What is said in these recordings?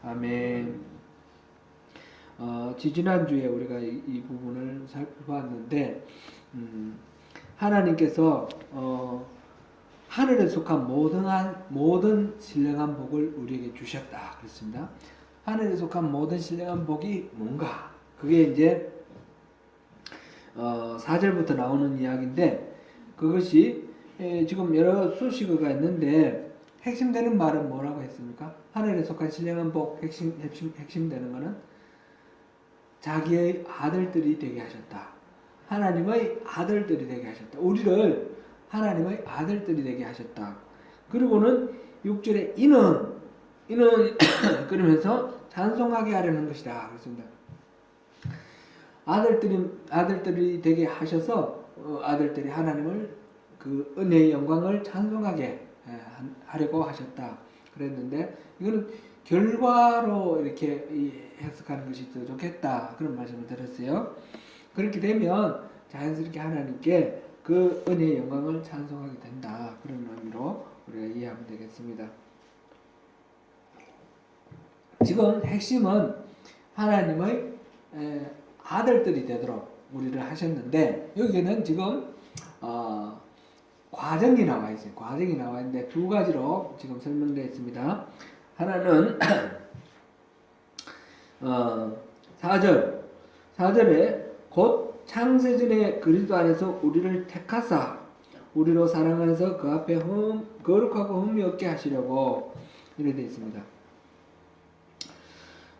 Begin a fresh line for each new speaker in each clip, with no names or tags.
아멘. 지지난주에 우리가 이 부분을 살펴봤는데, 하나님께서 하늘에 속한 모든 신령한 복을 우리에게 주셨다 그랬습니다. 하늘에 속한 모든 신령한 복이 뭔가? 그게 이제 4절부터 나오는 이야기인데, 그것이 지금 여러 수식어가 있는데 핵심되는 말은 뭐라고 했습니까? 하늘에 속한 신령한 복 핵심되는 것은 자기의 아들들이 되게 하셨다. 하나님의 아들들이 되게 하셨다. 우리를 하나님의 아들들이 되게 하셨다. 그리고는 6절에 이는 그러면서 찬송하게 하려는 것이다 그렇습니다. 아들들이 되게 하셔서 아들들이 하나님을 그 은혜의 영광을 찬송하게 하려고 하셨다 그랬는데, 이거는 결과로 이렇게 해석하는 것이 더 좋겠다 그런 말씀을 드렸어요. 그렇게 되면 자연스럽게 하나님께 그 은혜의 영광을 찬송하게 된다 그런 의미로 우리가 이해하면 되겠습니다. 지금 핵심은 하나님의 아들들이 되도록 우리를 하셨는데, 여기는 지금 과정이 나와 있어요. 과정이 나와 있는데 두 가지로 지금 설명되어 있습니다. 하나는 4절에 곧 창세전에 그리스도 안에서 우리를 택하사 우리로 사랑 안에서 그 앞에 거룩하고 흠이 없게 하시려고 이렇게 되어 있습니다.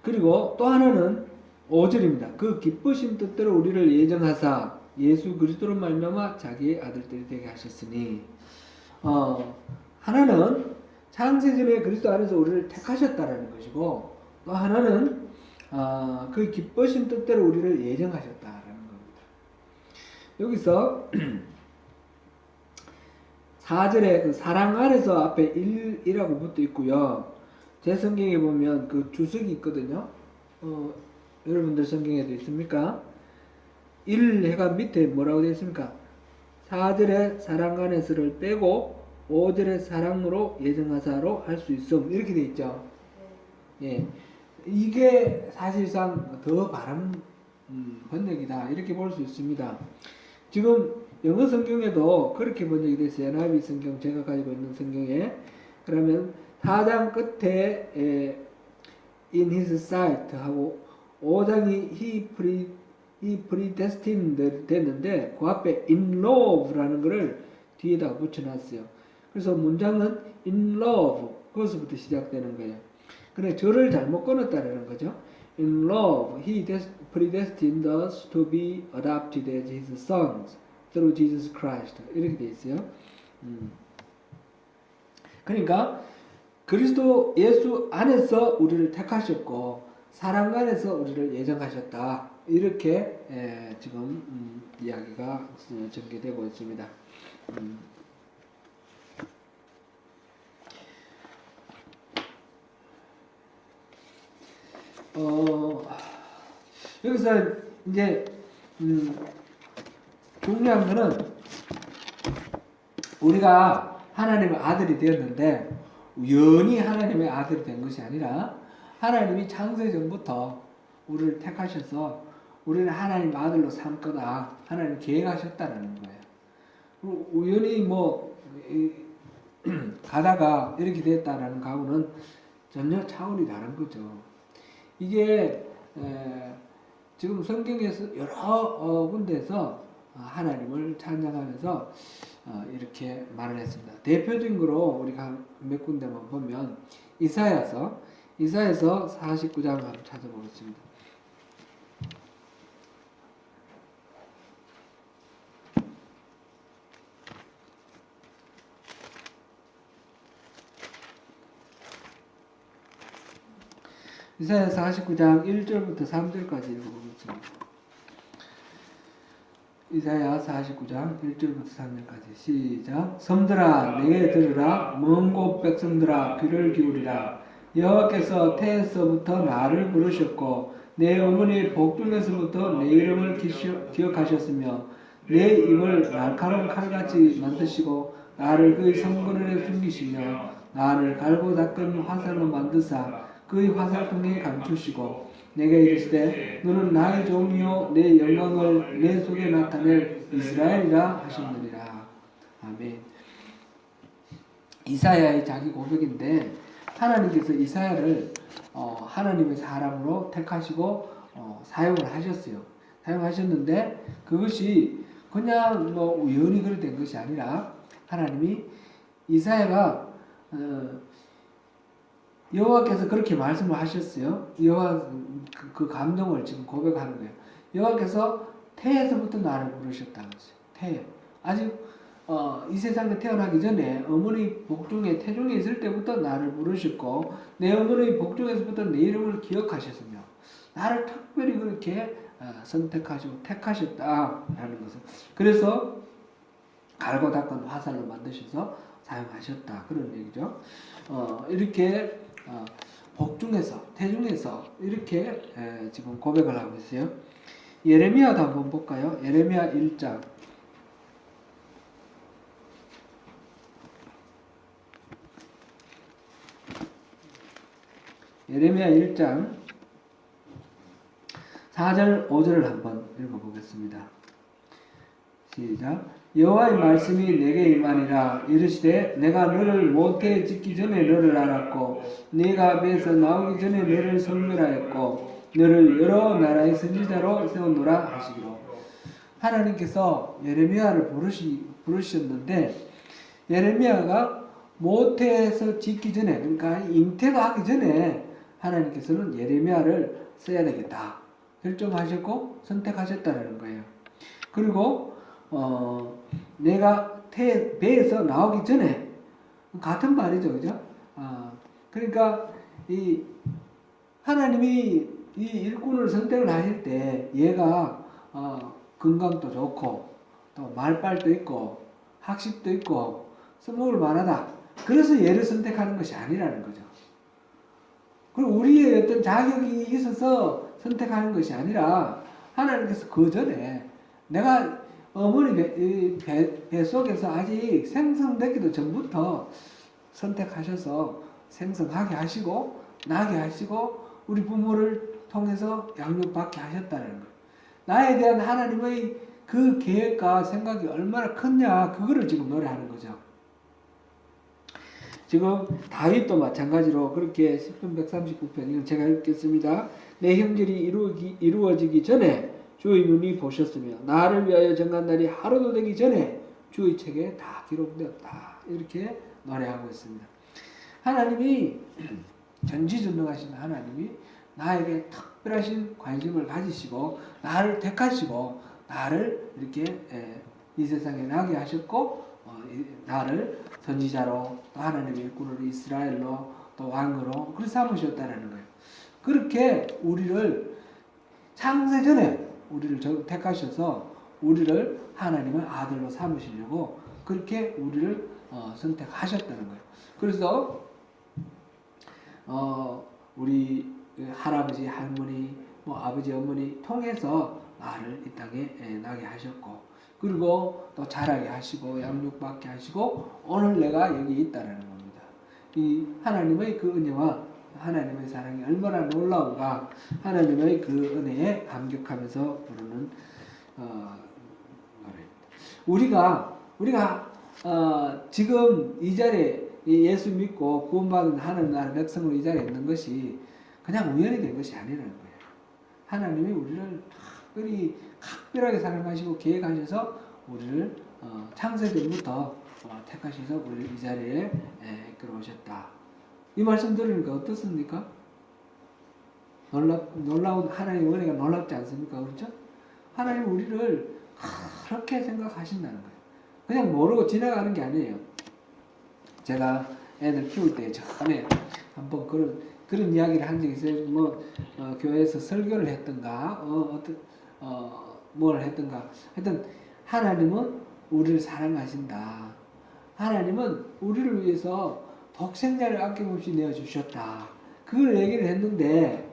그리고 또 하나는 5절입니다. 그 기쁘신 뜻대로 우리를 예정하사 예수 그리스도로 말미암아 자기의 아들들이 되게 하셨으니, 하나는 창세전에 그리스도 안에서 우리를 택하셨다라는 것이고, 또 하나는 그 기쁘신 뜻대로 우리를 예정하셨다라는 겁니다. 여기서 4절에 그 사랑 안에서 앞에 1이라고 붙어 있고요. 제 성경에 보면 그 주석이 있거든요. 여러분들 성경에도 있습니까? 1해가 밑에 뭐라고 되어 있습니까? 4절에 사랑 안에서를 빼고 5절에 사랑으로 예정하사로 할 수 있음 이렇게 되어 있죠. 예, 이게 사실상 더 바른 번역이다 이렇게 볼 수 있습니다. 지금 영어 성경에도 그렇게 번역이 됐어요. NIV 성경 제가 가지고 있는 성경에. 그러면 4장 끝에 in his sight 하고 5장이 he predestined 됐는데 그 앞에 in love라는 것을 뒤에다 붙여놨어요. 그래서 문장은 in love 그것부터 시작되는 거예요. 근데 저를 잘못 끊었다는 거죠. In love he predestined us to be adopted as his sons through Jesus Christ 이렇게 돼 있어요. 그러니까 그리스도 예수 안에서 우리를 택하셨고 사랑 안에서 우리를 예정하셨다 이렇게 지금 이야기가 전개되고 있습니다. 여기서 이제 중요한 거는 우리가 하나님의 아들이 되었는데 우연히 하나님의 아들이 된 것이 아니라 하나님이 창세 전부터 우리를 택하셔서 우리를 하나님 아들로 삼 거다 하나님 계획하셨다는 거예요. 우연히 뭐 가다가 이렇게 됐다라는 가구는 전혀 차원이 다른 거죠. 이게 지금 성경에서 여러 군데에서 하나님을 찬양하면서 이렇게 말을 했습니다. 대표적으로 우리가 몇 군데만 보면 이사야서 49장 한번 찾아보겠습니다. 이사야 49장 1절부터 3절까지 읽어보겠습니다. 이사야 49장 1절부터 3절까지 시작. 섬들아 내게 들으라. 먼 곳 백성들아 귀를 기울이라. 여호와께서 태에서부터 나를 부르셨고 내 어머니의 복중에서부터 내 이름을 기억하셨으며 내 입을 날카로운 칼같이 만드시고 나를 그의 성근원에 숨기시며 나를 갈고 닦은 화살로 만드사 그의 화살 통해 감추시고 내게 이르시되 너는 나의 종이요 내 영광을 내 속에 나타낼 이스라엘이라 하셨느니라. 아멘. 이사야의 자기 고백인데 하나님께서 이사야를 하나님의 사람으로 택하시고 사용을 하셨어요. 사용하셨는데 그것이 그냥 뭐 우연히 그렇게 된 것이 아니라 하나님이 이사야가 여호와께서 그렇게 말씀을 하셨어요. 여호와 그 감동을 지금 고백하는 거예요. 여호와께서 태에서부터 나를 부르셨다는 거죠. 태. 아직 이 세상에 태어나기 전에 어머니 복중에 태중에 있을 때부터 나를 부르셨고 내 어머니 복중에서부터 내 이름을 기억하셨으며 나를 특별히 그렇게 선택하시고 택하셨다라는 것을 그래서 갈고 닦은 화살로 만드셔서 사용하셨다 그런 얘기죠. 이렇게 복중에서 태중에서 이렇게 지금 고백을 하고 있어요. 예레미야도 한번 볼까요? 예레미야 1장 예레미야 1장 4절 5절을 한번 읽어보겠습니다. 시작. 여호와의 말씀이 내게 임하니라. 이르시되 내가 너를 모태에 짓기 전에 너를 알았고 네가 배에서 나오기 전에 너를 선별하였고 너를 여러 나라의 선지자로 세웠노라 하시기로. 하나님께서 예레미야를 부르셨는데 예레미야가 모태에서 짓기 전에 그러니까 잉태가 하기 전에 하나님께서는 예레미야를 써야 되겠다 결정하셨고 선택하셨다는 거예요. 그리고 내가 배에서 나오기 전에 같은 말이죠, 그죠? 그러니까 이 하나님이 이 일꾼을 선택을 하실 때 얘가 건강도 좋고 또 말빨도 있고 학식도 있고 써먹을 만하다. 그래서 얘를 선택하는 것이 아니라는 거죠. 그리고 우리의 어떤 자격이 있어서 선택하는 것이 아니라 하나님께서 그 전에 내가 어머니 배 속에서 아직 생성되기도 전부터 선택하셔서 생성하게 하시고 나게 하시고 우리 부모를 통해서 양육받게 하셨다는 거예요. 나에 대한 하나님의 그 계획과 생각이 얼마나 크냐 그거를 지금 노래하는 거죠. 지금 다윗도 마찬가지로 그렇게 시편 139편 이건 제가 읽겠습니다. 내 형질이 이루어지기 전에 주의 눈이 보셨으며 나를 위하여 정한 날이 하루도 되기 전에 주의 책에 다 기록되었다. 이렇게 노래하고 있습니다. 하나님이 전지전능하신 하나님이 나에게 특별하신 관심을 가지시고 나를 택하시고 나를 이렇게 이 세상에 나게 하셨고 나를 선지자로 또 하나님의 일꾼으로 이스라엘로 또 왕으로 그렇게 삼으셨다는 거예요. 그렇게 우리를 창세전에 우리를 택하셔서 우리를 하나님의 아들로 삼으시려고 그렇게 우리를 선택하셨다는 거예요. 그래서 우리 할아버지, 할머니, 뭐 아버지, 어머니 통해서 나를 이 땅에 나게 하셨고 그리고 또 자라게 하시고 양육받게 하시고 오늘 내가 여기 있다는 겁니다. 이 하나님의 그 은혜와 하나님의 사랑이 얼마나 놀라운가 하나님의 그 은혜에 감격하면서 부르는 노래입니다. 우리가 지금 이 자리에 예수 믿고 구원받은 하나님 나라 백성으로 이 자리에 있는 것이 그냥 우연히 된 것이 아니라는 거예요. 하나님이 우리를 특별히 각별하게 사랑하시고 계획하셔서 우리를 창세전부터 택하셔서 우리를 이 자리에 이끌어오셨다. 이 말씀 들으니까 어떻습니까? 놀라운 하나님의 은혜가 놀랍지 않습니까? 그렇죠? 하나님 우리를 그렇게 생각하신다는 거예요. 그냥 모르고 지나가는 게 아니에요. 제가 애들 키울 때 전에 한번 그런 이야기를 한 적이 있어요. 뭐 교회에서 설교를 했던가 뭘 했던가 하여튼 하나님은 우리를 사랑하신다. 하나님은 우리를 위해서 독생자를 아낌없이 내어주셨다. 그걸 얘기를 했는데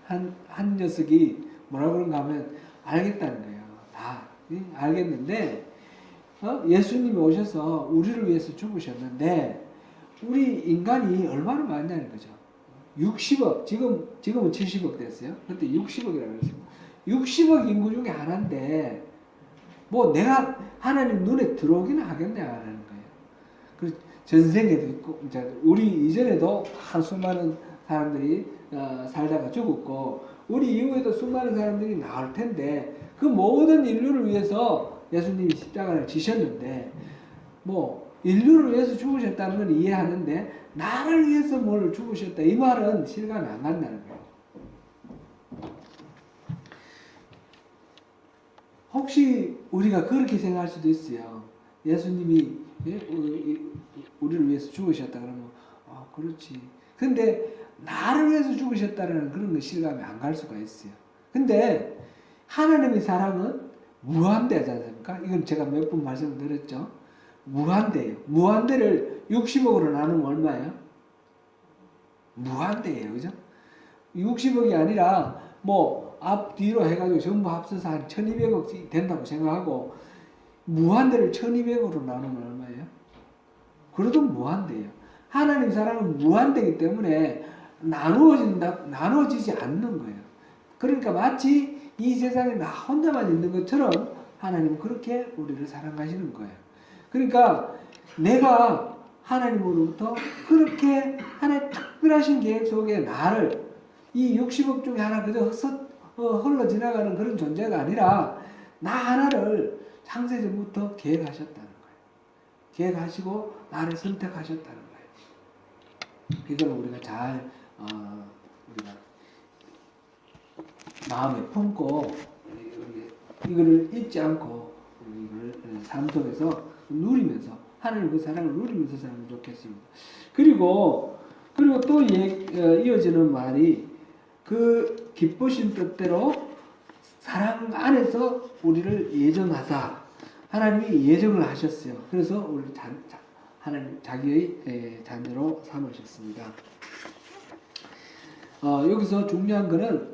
한 녀석이 뭐라고 그런가 하면 알겠다는 거예요. 다 알겠는데 예수님이 오셔서 우리를 위해서 죽으셨는데 우리 인간이 얼마나 많냐는 거죠. 60억, 지금은 70억 됐어요. 그때 60억이라고 했어요. 60억 인구 중에 하나인데, 뭐 내가 하나님 눈에 들어오기는 하겠냐 하는 거예요. 그 전생에도 있고, 이제 우리 이전에도 수많은 사람들이 살다가 죽었고, 우리 이후에도 수많은 사람들이 나올 텐데, 그 모든 인류를 위해서 예수님이 십자가를 지셨는데, 뭐 인류를 위해서 죽으셨다는 건 이해하는데 나를 위해서 뭘 죽으셨다 이 말은 실감이 안 간다는 거예요. 혹시 우리가 그렇게 생각할 수도 있어요. 예수님이 우리를 위해서 죽으셨다 그러면 그렇지. 근데 나를 위해서 죽으셨다는 그런 거 실감이 안 갈 수가 있어요. 근데 하나님의 사랑은 무한대지 않습니까? 이건 제가 몇 번 말씀드렸죠. 무한대예요. 무한대를 60억으로 나누면 얼마예요? 무한대예요. 그죠? 60억이 아니라 뭐 앞뒤로 해가지고 전부 합쳐서 한 1200억 된다고 생각하고 무한대를 1200으로 나누면 얼마예요? 그래도 무한대예요. 하나님 사랑은 무한대이기 때문에 나누어지지 않는 거예요. 그러니까 마치 이 세상에 나 혼자만 있는 것처럼 하나님은 그렇게 우리를 사랑하시는 거예요. 그러니까 내가 하나님으로부터 그렇게 하나의 특별하신 계획 속에 나를 이 60억 중에 하나 그저 흘러 지나가는 그런 존재가 아니라 나 하나를 창세전부터 계획하셨다는 거예요. 계획하시고 나를 선택하셨다는 거예요. 이걸 우리가 잘 우리가 마음에 품고 이거를 잊지 않고 이걸 삶 속에서 누리면서 하나님 그 사랑을 누리면서 살면 좋겠습니다. 그리고 또 이어지는 말이 그 기쁘신 뜻대로 사랑 안에서 우리를 예정하사 하나님이 예정을 하셨어요. 그래서 우리 하나님 자기의 자녀로 삼으셨습니다. 여기서 중요한 거는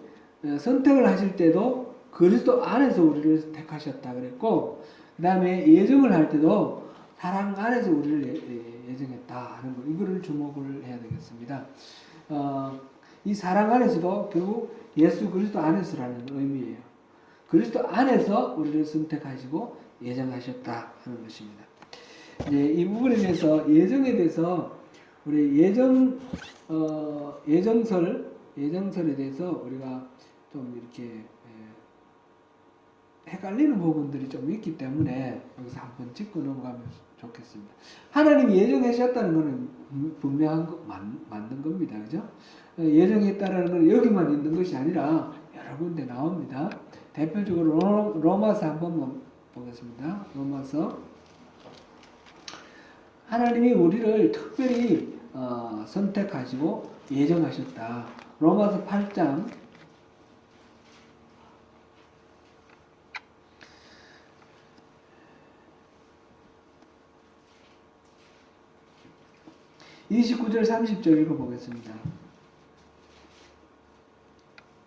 선택을 하실 때도 그리스도 안에서 우리를 택하셨다 그랬고 그 다음에 예정을 할 때도 사랑 안에서 우리를 예정했다 하는 거 이거를 주목을 해야 되겠습니다. 이 사랑 안에서도 결국 예수 그리스도 안에서라는 의미예요. 그리스도 안에서 우리를 선택하시고 예정하셨다 하는 것입니다. 이 부분에 대해서 예정에 대해서 우리 예정설에 대해서 우리가 좀 이렇게 헷갈리는 부분들이 좀 있기 때문에 여기서 한번 짚고 넘어가면 좋겠습니다. 하나님이 예정하셨다는 것은 분명한 거 맞는 겁니다. 그죠? 예정했다라는 건 여기만 있는 것이 아니라 여러 군데 나옵니다. 대표적으로 로마서 한번 보겠습니다. 로마서 하나님이 우리를 특별히 선택하시고 예정하셨다. 로마서 8장 29절 30절 읽어보겠습니다.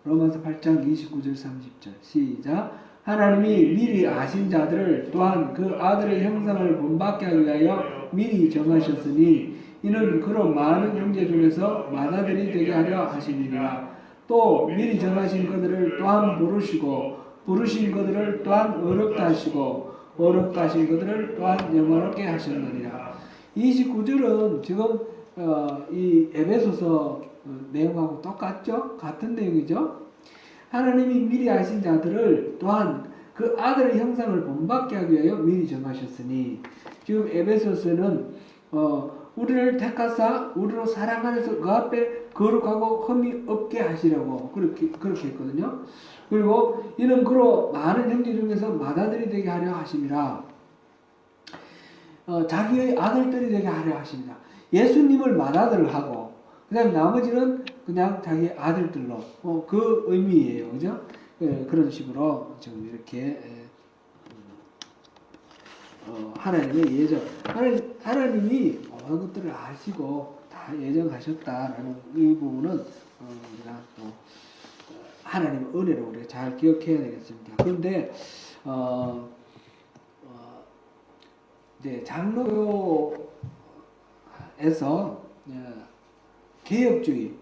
로마서 8장 29절 30절 시작. 하나님이 미리 아신 자들을 또한 그 아들의 형상을 본받게 하기 위하여 미리 정하셨으니 이는 그런 많은 형제 중에서 맏아들이 되게 하려 하시니라. 또 미리 정하신 그들을 또한 부르시고 부르신 그들을 또한 어렵다 하시고 어렵다 하신 그들을 또한 영원하게 하셨느니라. 29절은 지금 이 에베소서 내용하고 똑같죠? 같은 내용이죠? 하나님이 미리 아신 자들을 또한 그 아들의 형상을 본받게 하기 위하여 미리 정하셨으니 지금 에베소서는 우리를 택하사 우리로 사랑 안에서 그 앞에 거룩하고 흠이 없게 하시려고 그렇게 했거든요. 그리고 이는 그로 많은 형제 중에서 맏아들이 되게 하려 하심이라. 자기의 아들들이 되게 하려 하십니다. 예수님을 맏아들을 하고 그다음 나머지는 그냥 자기 아들들로 그 의미예요, 그죠? 그런 식으로 지금 이렇게 하나님의 예정, 하나님이 모든 것들을 아시고 다 예정하셨다라는 이 부분은 우리가 또 하나님의 은혜로 우리가 잘 기억해야 되겠습니다. 그런데 네, 장로교에서 개혁주의,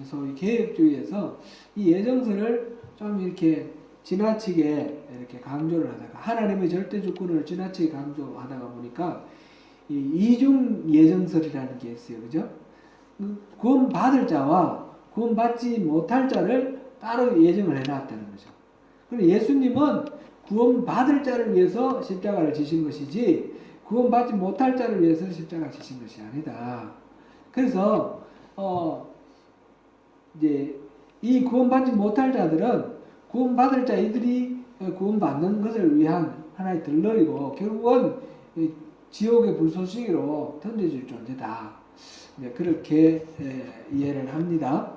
소위 개혁주의에서 이 예정설을 좀 이렇게 지나치게 이렇게 강조를 하다가 하나님의 절대 주권을 지나치게 강조하다가 보니까 이 이중 예정설이라는 게 있어요. 그죠? 구원 받을 자와 구원 받지 못할 자를 따로 예정을 해놨다는 거죠. 그런데 예수님은 구원 받을 자를 위해서 십자가를 지신 것이지 구원 받지 못할 자를 위해서 십자가를 지신 것이 아니다. 그래서 이제 이 구원받지 못할 자들은 구원받을 자 이들이 구원받는 것을 위한 하나의 들러리고 결국은 지옥의 불쏘시개로 던져질 존재다. 네, 그렇게 이해를 합니다.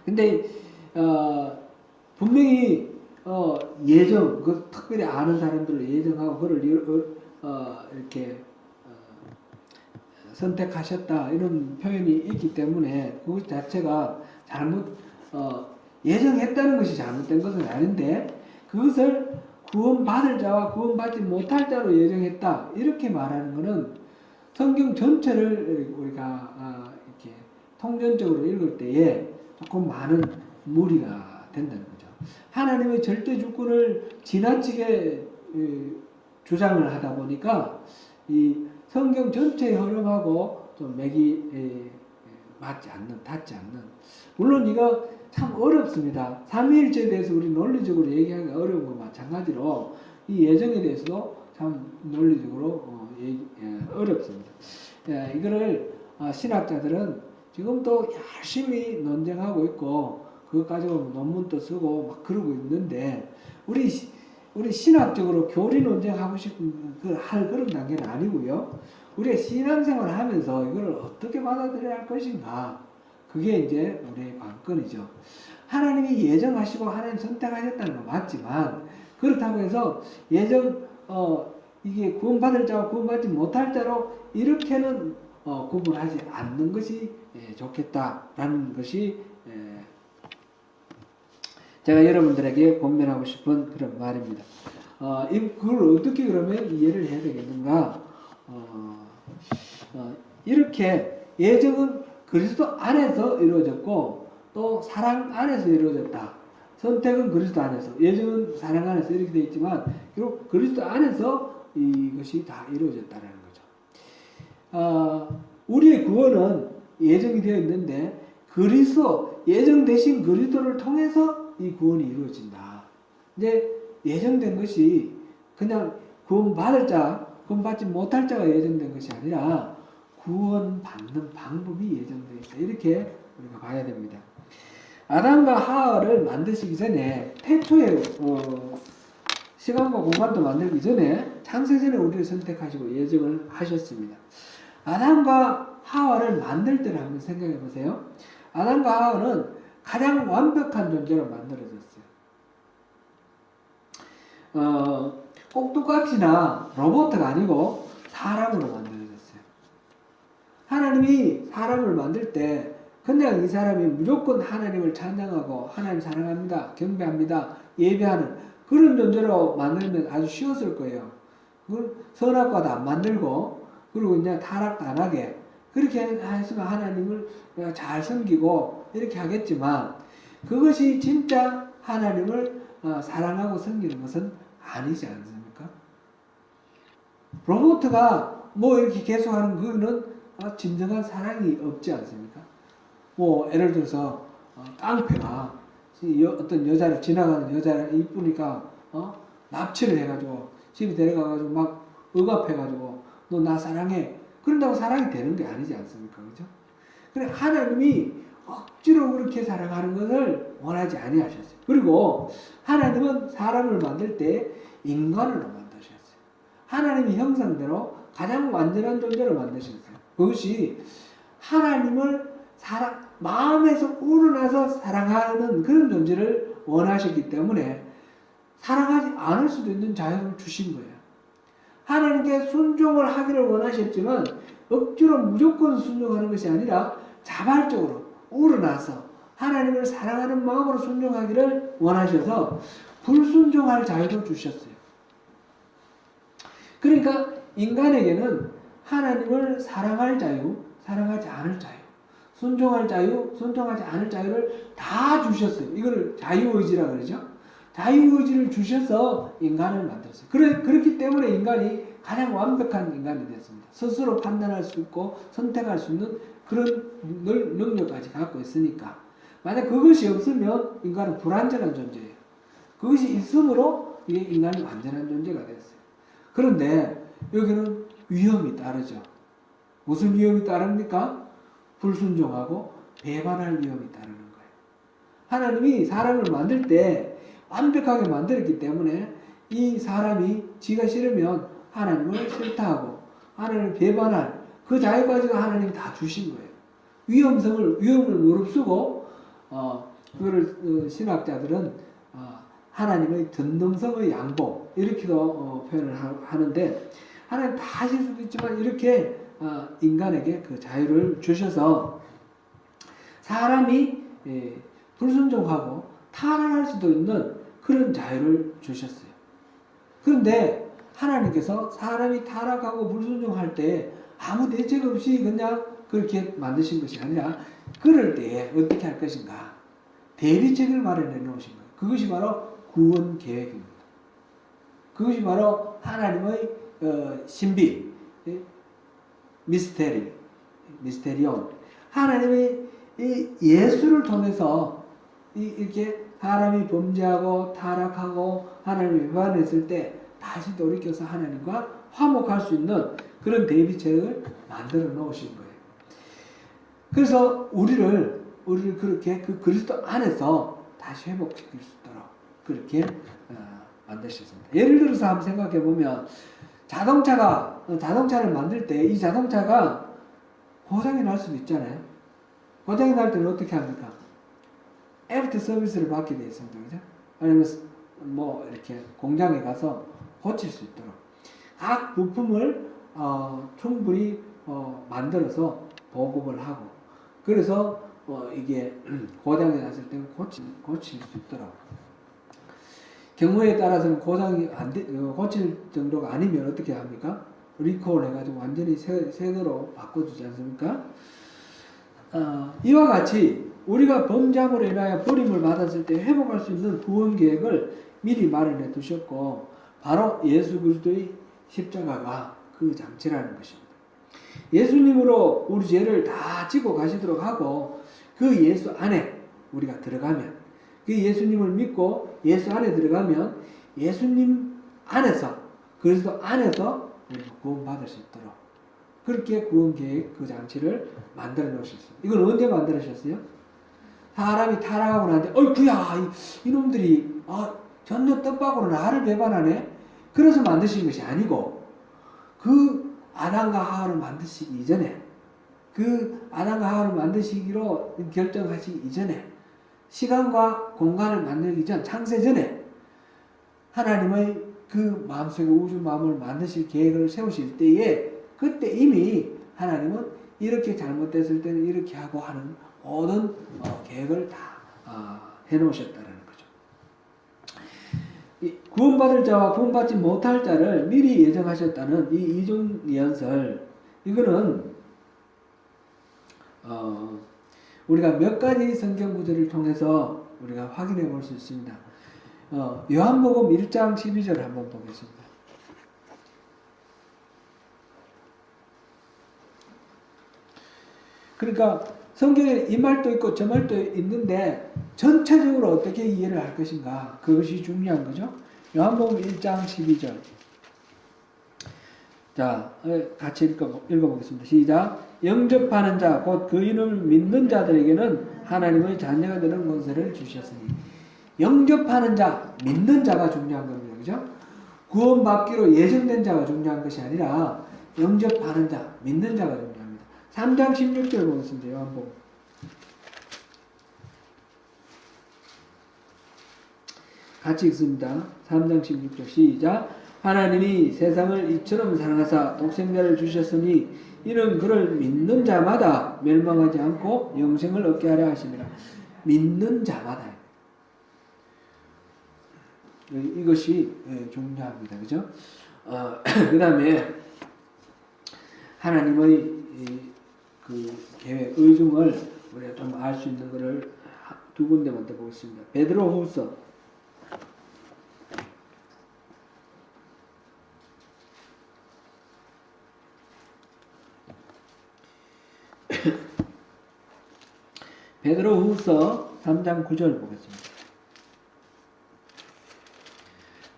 근데 분명히 예정, 그 특별히 아는 사람들을 예정하고 그를 이렇게 선택하셨다 이런 표현이 있기 때문에 그 자체가 예정했다는 것이 잘못된 것은 아닌데 그것을 구원받을 자와 구원받지 못할 자로 예정했다 이렇게 말하는 것은 성경 전체를 우리가 이렇게 통전적으로 읽을 때에 조금 많은 무리가 된다는 거죠. 하나님의 절대 주권을 지나치게 주장을 하다 보니까 이 성경 전체의 흐름하고 좀 맥이 닿지 않는. 물론 이거 참 어렵습니다. 삼위일체에 대해서 우리 논리적으로 얘기하기가 어려운 것 마찬가지로 이 예정에 대해서도 참 논리적으로 어렵습니다. 이거를 신학자들은 지금도 열심히 논쟁하고 있고 그것 가지고 논문도 쓰고 막 그러고 있는데 우리 신학적으로 교리 논쟁하고 싶은 할 그런 단계는 아니고요. 우리가 신앙생활을 하면서 이걸 어떻게 받아들여야 할 것인가 그게 이제 우리의 관건이죠. 하나님이 예정하시고 하나님 선택하셨다는 건 맞지만 그렇다고 해서 이게 구원받을 자와 구원받지 못할 자로 이렇게는 구분하지 않는 것이 좋겠다라는 것이 제가 여러분들에게 권면하고 싶은 그런 말입니다. 그걸 어떻게 그러면 이해를 해야 되겠는가? 이렇게 예정은 그리스도 안에서 이루어졌고 또 사랑 안에서 이루어졌다. 선택은 그리스도 안에서, 예정은 사랑 안에서 이렇게 되어 있지만 결국 그리스도 안에서 이것이 다 이루어졌다는 거죠. 우리의 구원은 예정이 되어 있는데 그리스도, 예정 대신 그리스도를 통해서 이 구원이 이루어진다. 이제 예정된 것이 그냥 구원받을 자, 구원받지 못할 자가 예정된 것이 아니라 구원받는 방법이 예정되어 있다. 이렇게 우리가 봐야 됩니다. 아담과 하와를 만드시기 전에 태초에 시간과 공간도 만들기 전에 창세전에 우리를 선택하시고 예정을 하셨습니다. 아담과 하와를 만들 때를 한번 생각해 보세요. 아담과 하와는 가장 완벽한 존재로 만들어졌어요. 꼭두각시나 로봇가 아니고 사람으로 만들어졌어요. 하나님이 사람을 만들 때 그냥 이 사람이 무조건 하나님을 찬양하고 하나님 사랑합니다, 경배합니다, 예배하는 그런 존재로 만들면 아주 쉬웠을 거예요. 선악과도 안 만들고 그리고 그냥 타락도 안 하게 그렇게 했으면 하나님을 잘 섬기고 이렇게 하겠지만 그것이 진짜 하나님을 사랑하고 섬기는 것은 아니지 않습니까? 로봇가 뭐 이렇게 계속하는 그거는 진정한 사랑이 없지 않습니까? 뭐 예를 들어서 깡패가 어떤 여자를 지나가는 여자를 이쁘니까 납치를 해가지고 집에 데려가가지고 막 억압해가지고 너 나 사랑해 그런다고 사랑이 되는 게 아니지 않습니까? 그죠? 그래 하나님이 억지로 그렇게 사랑하는 것을 원하지 아니하셨어요. 그리고 하나님은 사람을 만들 때 인간으로 만드셨어요. 하나님의 형상대로 가장 완전한 존재로 만드셨어요. 그것이 하나님을 마음에서 우러나서 사랑하는 그런 존재를 원하셨기 때문에 사랑하지 않을 수도 있는 자유를 주신 거예요. 하나님께 순종을 하기를 원하셨지만 억지로 무조건 순종하는 것이 아니라 자발적으로 우러나서 하나님을 사랑하는 마음으로 순종하기를 원하셔서 불순종할 자유도 주셨어요. 그러니까 인간에게는 하나님을 사랑할 자유, 사랑하지 않을 자유, 순종할 자유, 순종하지 않을 자유를 다 주셨어요. 이걸 자유의지라 그러죠. 자유의지를 주셔서 인간을 만들었어요. 그렇기 때문에 인간이 가장 완벽한 인간이 됐습니다. 스스로 판단할 수 있고 선택할 수 있는 그런 능력까지 갖고 있으니까. 만약 그것이 없으면 인간은 불완전한 존재예요. 그것이 있으므로 이게 인간이 완전한 존재가 됐어요. 그런데 여기는 위험이 따르죠. 무슨 위험이 따릅니까? 불순종하고 배반할 위험이 따르는 거예요. 하나님이 사람을 만들 때 완벽하게 만들었기 때문에 이 사람이 지가 싫으면 하나님을 싫다하고 하나님을 배반할 그 자유까지도 하나님이 다 주신 거예요. 위험을 무릅쓰고 그거를 신학자들은 하나님의 전능성의 양보 이렇게도 표현을 하는데 하나님 다 하실 수도 있지만 이렇게 인간에게 그 자유를 주셔서 사람이 불순종하고 타락할 수도 있는 그런 자유를 주셨어요. 그런데 하나님께서 사람이 타락하고 불순종할 때 아무 대책 없이 그냥 그렇게 만드신 것이 아니라 그럴 때에 어떻게 할 것인가 대비책을 마련해 놓으신 거예요. 그것이 바로 구원 계획입니다. 그것이 바로 하나님의 신비, 미스테리온. 하나님의 이 예수를 통해서 이렇게 사람이 범죄하고 타락하고 하나님을 위반했을 때 다시 돌이켜서 하나님과 화목할 수 있는 그런 대비책을 만들어 놓으신 거예요. 그래서 우리를 그렇게 그 그리스도 안에서 다시 회복시킬 수 있도록 그렇게 만드셨습니다. 예를 들어서 한번 생각해 보면 자동차를 만들 때 이 자동차가 고장이 날 수도 있잖아요. 고장이 날 때는 어떻게 합니까? 애프터 서비스를 받게 되어 있습니다. 그죠? 아니면 뭐 이렇게 공장에 가서 고칠 수 있도록 각 부품을 충분히 만들어서 보급을 하고 그래서 이게 고장이 났을 때는 고칠 수 있도록 경우에 따라서는 고장이 고칠 정도가 아니면 어떻게 합니까? 리콜 해가지고 완전히 새 거로 바꿔주지 않습니까? 이와 같이 우리가 범죄함으로 인하여 버림을 받았을 때 회복할 수 있는 구원 계획을 미리 마련해 두셨고 바로 예수 그리스도의 십자가가 그 장치라는 것입니다. 예수님으로 우리 죄를 다 지고 가시도록 하고 그 예수 안에 우리가 들어가면 그 예수님을 믿고 예수 안에 들어가면 예수님 안에서 그리스도 안에서 우리가 구원받을 수 있도록 그렇게 구원 계획 그 장치를 만들어 놓으셨어요. 이걸 언제 만들으셨어요? 사람이 타락하고 나는데 어이구야 이놈들이 전혀 뜻밖으로 나를 배반하네. 그래서 만드신 것이 아니고 그 아담과 하와를 만드시기 이전에 그 아담과 하와를 만드시기로 결정하시기 이전에 시간과 공간을 만들기 전 창세 전에 하나님의 그 마음속에 우주 마음을 만드실 계획을 세우실 때에 그때 이미 하나님은 이렇게 잘못됐을 때는 이렇게 하고 하는 모든 계획을 다 해놓으셨다는 거죠. 구원받을 자와 구원받지 못할 자를 미리 예정하셨다는 이 이중 예언설 이거는 우리가 몇 가지 성경 구절을 통해서 우리가 확인해 볼 수 있습니다. 요한복음 1장 12절 한번 보겠습니다. 그러니까 성경에 이 말도 있고 저 말도 있는데 전체적으로 어떻게 이해를 할 것인가 그것이 중요한 거죠. 요한복음 1장 12절 자 같이 읽어보겠습니다. 시작. 영접하는 자 곧 그 이름을 믿는 자들에게는 하나님의 자녀가 되는 권세를 주셨으니 영접하는 자 믿는 자가 중요한 겁니다. 그죠? 구원받기로 예정된 자가 중요한 것이 아니라 영접하는 자 믿는 자가 중요합니다. 3장 16절 보겠습니다. 요한복음 같이 읽습니다. 3장 16절 시작. 하나님이 세상을 이처럼 사랑하사 독생자를 주셨으니 이는 그를 믿는 자마다 멸망하지 않고 영생을 얻게 하려 하심이라. 믿는 자마다 이것이 중요합니다. 그죠? 그 다음에 하나님의 그 계획 의중을 우리가 좀 알 수 있는 것을 두 군데만 더 보겠습니다. 베드로후서 3장 9절 보겠습니다.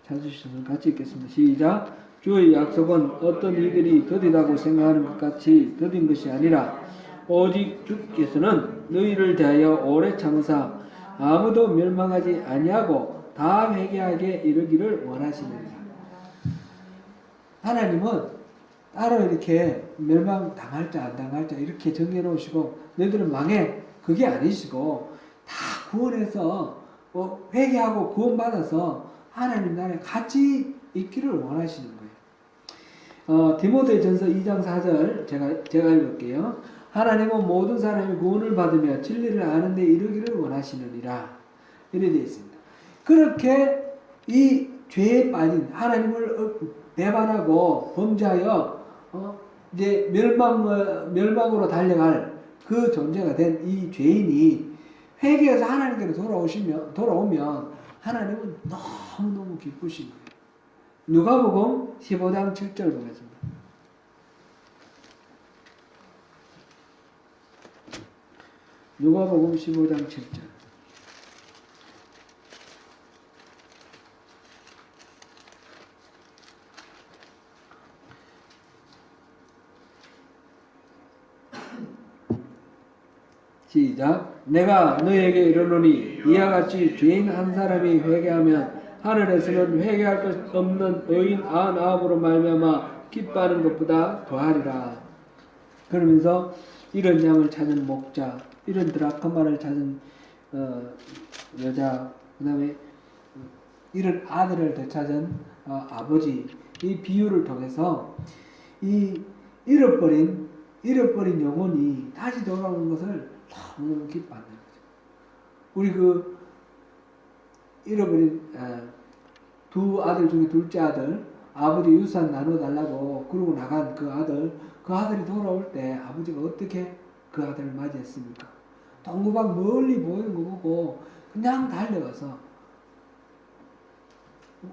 찾으시면 같이 읽겠습니다. 시작. 주의 약속은 어떤 이들이 더디다고 생각하는 것 같이 더딘 것이 아니라 오직 주께서는 너희를 대하여 오래 참으사 아무도 멸망하지 아니하고 다 회개하게 이르기를 원하시느니라. 하나님은 따로 이렇게 멸망 당할 자 안 당할 자 이렇게 정해 놓으시고 너희들은 망해 그게 아니시고 다 구원해서 회개하고 구원받아서 하나님 나라에 같이 있기를 원하시는 거예요. 디모데전서 2장 4절 제가 읽을게요. 하나님은 모든 사람이 구원을 받으며 진리를 아는 데 이르기를 원하시느니라. 이렇게 되어 있습니다. 그렇게 이 죄에 빠진 하나님을 배반하고 범죄하여 이제 멸망으로 달려갈 그 존재가 된 이 죄인이 회개해서 하나님께로 돌아오면 하나님은 너무너무 기쁘신 거예요. 누가복음 15장 7절 보겠습니다. 누가복음 15장 7절. 시작. 내가 너에게 이르노니 이와 같이 죄인 한 사람이 회개하면 하늘에서는 회개할 것 없는 의인 99으로 말미암아 기뻐하는 것보다 더하리라. 그러면서 이런 양을 찾은 목자, 이런 드라크마를 찾은 여자, 그 다음에 이런 아들을 되찾은 아버지, 이 비유를 통해서 이 잃어버린 영혼이 다시 돌아오는 것을 너무 기뻐한다는 거죠. 우리 그 잃어버린 두 아들 중에 둘째 아들, 아버지 유산 나눠달라고 그러고 나간 그 아들이 돌아올 때 아버지가 어떻게 그 아들을 맞이했습니까? 동구방 멀리 보이는 거 보고 그냥 달려가서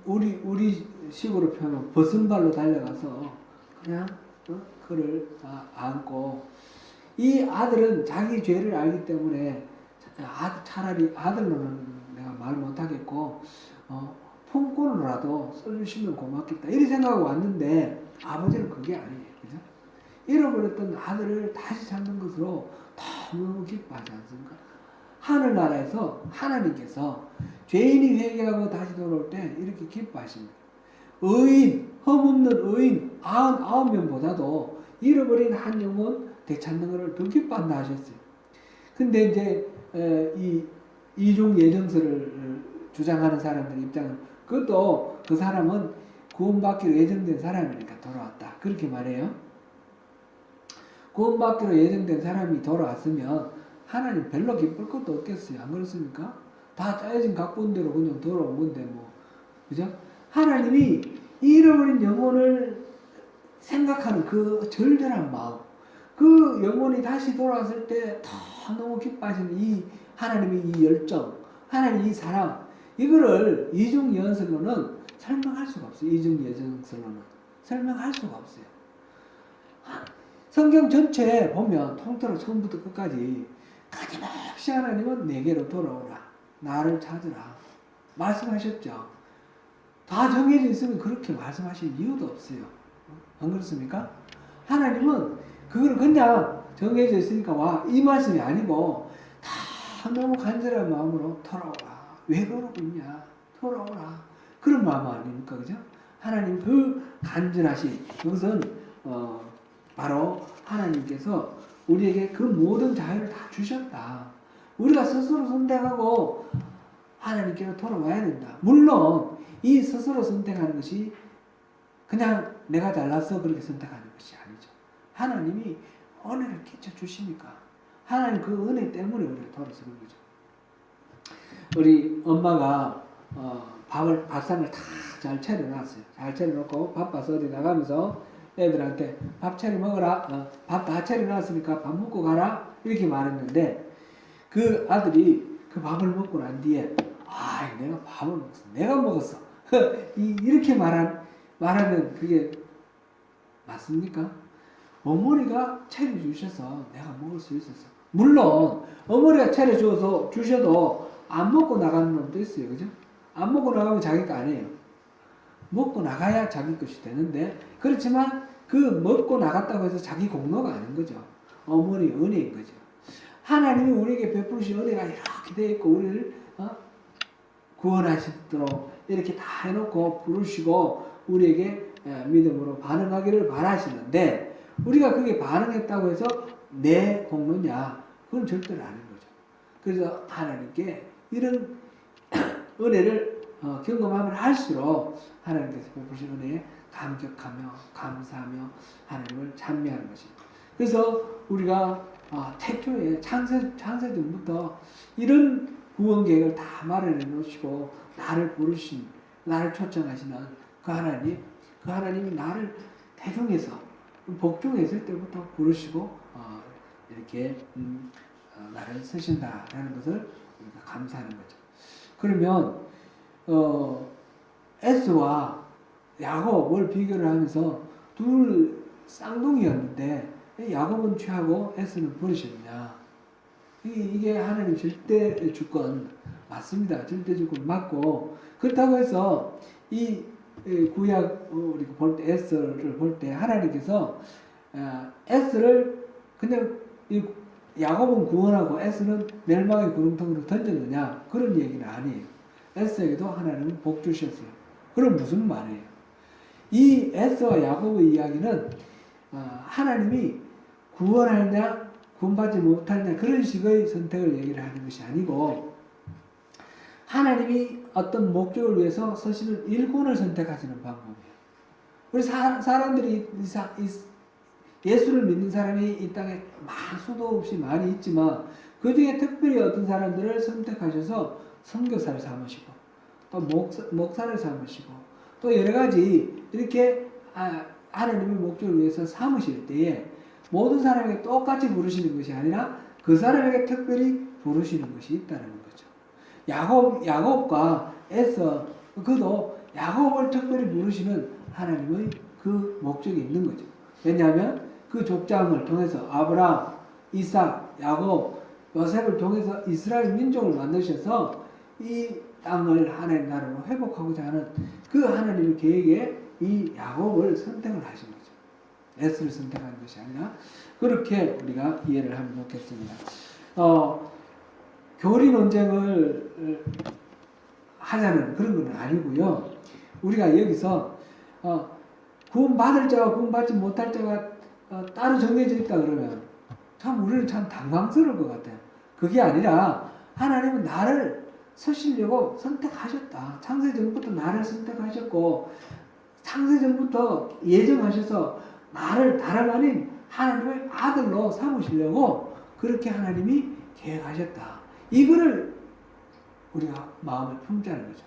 우리 식으로 표현하면 벗은발로 달려가서 그냥 그를 안고, 이 아들은 자기 죄를 알기 때문에 차라리 아들로는 내가 말 못하겠고 품고라도 써주시면 고맙겠다 이렇게 생각하고 왔는데 아버지는 그게 아니에요. 그죠? 잃어버렸던 아들을 다시 찾는 것으로 너무 기뻐하지 않습니까? 하늘나라에서 하나님께서 죄인이 회개하고 다시 돌아올 때 이렇게 기뻐하십니다. 흠없는 의인 99명보다도 잃어버린 한 영혼 되찾는 것을 더 기뻐한다 하셨어요. 근데 이제 이 이중 예정설을 주장하는 사람들 입장은 그것도 그 사람은 구원받기로 예정된 사람이니까 돌아왔다 그렇게 말해요. 구원받기로 예정된 사람이 돌아왔으면 하나님 별로 기쁠 것도 없겠어요. 안 그렇습니까? 다 짜여진 각본대로 그냥 돌아온 건데 뭐, 그죠? 하나님이 잃어버린 영혼을 생각하는 그 절절한 마음, 그 영혼이 다시 돌아왔을 때 너무 기뻐하시는 이 하나님의 이 열정, 하나님의 이 사랑, 이거를 이중예언설로는 설명할 수가 없어요. 이중예언설로는 설명할 수가 없어요. 성경 전체에 보면 통틀어 처음부터 끝까지 끊임없이 하나님은 내게로 돌아오라, 나를 찾으라 말씀하셨죠. 다 정해져 있으면 그렇게 말씀하실 이유도 없어요. 안 그렇습니까? 하나님은 그걸 그냥 정해져 있으니까 와 이 말씀이 아니고 다 너무 간절한 마음으로 돌아오라. 왜 그러고 있냐? 돌아오라. 그런 마음 아닙니까? 그죠? 하나님 그 간절하신 이것은 바로 하나님께서 우리에게 그 모든 자유를 다 주셨다. 우리가 스스로 선택하고 하나님께로 돌아와야 된다. 물론 이 스스로 선택하는 것이 그냥 내가 잘나서 그렇게 선택하는 것이 아니죠. 하나님이 은혜를 끼쳐 주시니까 하나님 그 은혜 때문에 우리가 돌아서는 거죠. 우리 엄마가 밥상을 다 잘 차려놨어요. 잘 차려놓고 바빠서 어디 나가면서 애들한테 밥 차려 먹어라. 밥 다 차려 놨으니까 밥 먹고 가라. 이렇게 말했는데 그 아들이 그 밥을 먹고 난 뒤에 내가 밥을 먹었어. 내가 먹었어. 이렇게 말하면 그게 맞습니까? 어머니가 차려주셔서 내가 먹을 수 있었어. 물론 어머니가 차려주셔도 안 먹고 나가는 놈도 있어요. 그죠? 안 먹고 나가면 자기 거 아니에요. 먹고 나가야 자기 것이 되는데, 그렇지만 그 먹고 나갔다고 해서 자기 공로가 아닌 거죠. 어머니 은혜인 거죠. 하나님이 우리에게 베푸신 은혜가 이렇게 되어 있고 우리를 구원하시도록 이렇게 다 해놓고 부르시고 우리에게 믿음으로 반응하기를 바라시는데, 우리가 그게 반응했다고 해서 내 공로냐? 그건 절대로 아닌 거죠. 그래서 하나님께 이런 은혜를 경험하면 할수록 하나님께서 베푸신 은혜에 감격하며 감사하며 하나님을 찬미하는 것입니다. 그래서 우리가 태초에 창세전부터 이런 구원 계획을 다 마련해 놓으시고 나를 부르신, 나를 초청하시는 그 하나님이 나를 태중에서 복중에 있을 때부터 부르시고 이렇게 나를 쓰신다라는 것을 우리가 감사하는 거죠. 그러면 에스와 야곱을 비교를 하면서 둘 쌍둥이였는데 야곱은 취하고 에스는 버리셨느냐? 이게 하나님 절대 주권 맞습니다. 절대 주권 맞고, 그렇다고 해서 이 구약 우리가 볼 때 에스를 볼 때 하나님께서 에스를 그냥 야곱은 구원하고 에스는 멸망의 구렁텅이로 던졌느냐, 그런 얘기는 아니에요. 에스에게도 하나님은 복 주셨어요. 그럼 무슨 말이에요? 이 에스와 야곱의 이야기는 하나님이 구원하느냐 구원받지 못하느냐 그런 식의 선택을 얘기를 하는 것이 아니고, 하나님이 어떤 목적을 위해서 서시는 일꾼을 선택하시는 방법이에요. 우리 사람들이 예수를 믿는 사람이 이 땅에 수도 없이 많이 있지만 그 중에 특별히 어떤 사람들을 선택하셔서 선교사를 삼으시고 또 목사를 삼으시고 또 여러 가지 이렇게 하나님의 목적을 위해서 삼으실 때에 모든 사람에게 똑같이 부르시는 것이 아니라 그 사람에게 특별히 부르시는 것이 있다는 거죠. 야곱과 에서 그도 야곱을 특별히 부르시는 하나님의 그 목적이 있는 거죠. 왜냐하면 그 족장을 통해서 아브라함, 이삭, 야곱, 요셉을 통해서 이스라엘 민족을 만드셔서 이 땅을 하나님 나라로 회복하고자 하는 그 하나님의 계획에 이 야곱을 선택을 하신 거죠. 에스를 선택한 것이 아니라, 그렇게 우리가 이해를 하면 좋겠습니다. 교리 논쟁을 하자는 그런 건 아니고요. 우리가 여기서 구원받을 자와 구원받지 못할 자가 따로 정해져 있다 그러면 참 우리는 참 당황스러울 것 같아요. 그게 아니라 하나님은 나를 쓰시려고 선택하셨다. 창세전부터 나를 선택하셨고 창세전부터 예정하셔서 나를 다름 아닌 하나님의 아들로 삼으시려고 그렇게 하나님이 계획하셨다. 이거를 우리가 마음에 품자는 거죠.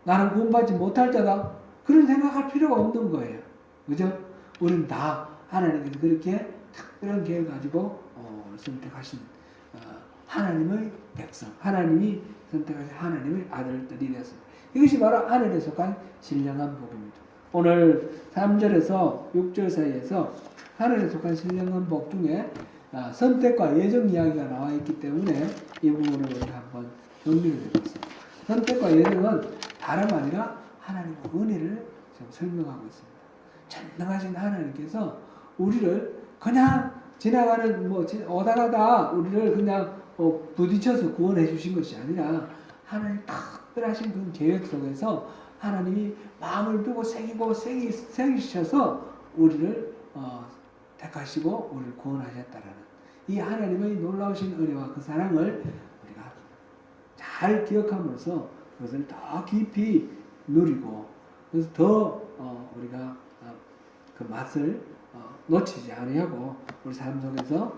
나는 구원받지 못할 자다. 그런 생각할 필요가 없는 거예요. 그죠? 우리는 다 하나님께서 그렇게 특별한 계획을 가지고 선택하신 하나님의 백성, 하나님이 선택하신 하나님의 아들들이 되었습니다. 이것이 바로 하늘에 속한 신령한 복입니다. 오늘 3절에서 6절 사이에서 하늘에 속한 신령한 복 중에 선택과 예정 이야기가 나와 있기 때문에 이 부분을 우리가 한번 정리를 해봤습니다. 선택과 예정은 다름 아니라 하나님의 은혜를 지금 설명하고 있습니다. 전능하신 하나님께서 우리를 그냥 지나가는 오다가다 우리를 그냥 부딪혀서 구원해 주신 것이 아니라 하나님 특별하신 그 계획 속에서 하나님이 마음을 두고 새기셔서 우리를 택하시고 우리를 구원하셨다라는 이 하나님의 놀라우신 은혜와 그 사랑을 우리가 잘 기억함으로써 그것을 더 깊이 누리고, 그래서 더 우리가 그 맛을 놓치지 아니하고 우리 삶 속에서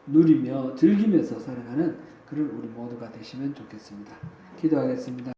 누리며 즐기면서 살아가는 그런 우리 모두가 되시면 좋겠습니다. 기도하겠습니다.